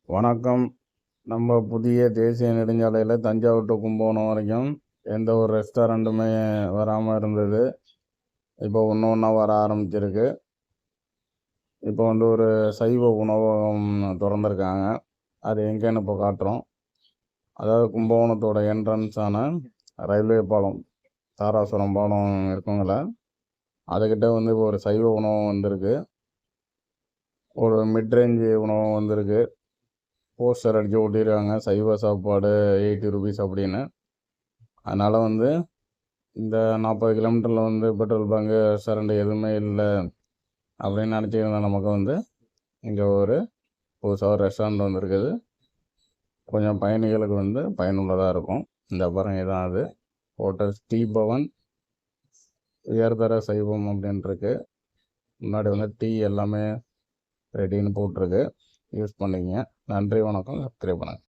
வணக்கம். நம்ம புதிய தேசிய நெடுஞ்சாலையில் தஞ்சாவூர் டு கும்பகோணம் வரைக்கும் எந்த ஒரு ரெஸ்டாரண்ட்டுமே வராமல் இருந்தது. இப்போ ஒன்றா வர ஆரம்பிச்சிருக்கு. இப்போ ஒரு சைவ உணவகம் திறந்துருக்காங்க. அது எங்கேன்னு இப்போ காட்டுறோம். அதாவது கும்பகோணத்தோட என்ட்ரன்ஸான ரயில்வே பாலம், தாராசுரம் பாலம் இருக்குங்கள, அதுக்கிட்ட இப்போ ஒரு சைவ உணவகம் வந்திருக்கு. ஒரு மிட்ரேஞ்சு உணவகம் வந்திருக்கு. போஸ்டர் அடித்து ஒட்டியிருக்காங்க, சைவ சாப்பாடு 80 rupees அப்படின்னு. அதனால் இந்த 40 கிலோமீட்டரில் பெட்ரோல் பங்கு, ரெஸ்டாரண்ட் எதுவுமே இல்லை அப்படின்னு நினச்சிருந்த நமக்கு இங்கே ஒரு புதுசாக ஒரு ரெஸ்டாரண்ட் வந்துருக்குது. கொஞ்சம் பயணிகளுக்கு பயனுள்ளதாக இருக்கும். இந்த பாருங்க, இதான் அது ஹோட்டல் ஸ்ரீ பவன் உயர்தர சைவம் அப்படின்ட்டுருக்கு. முன்னாடி டீ எல்லாமே ரெடின்னு போட்டிருக்கு. யூஸ் பண்ணிங்க. நன்றி, வணக்கம். சப்ஸ்கிரைப் பண்ணுங்கள்.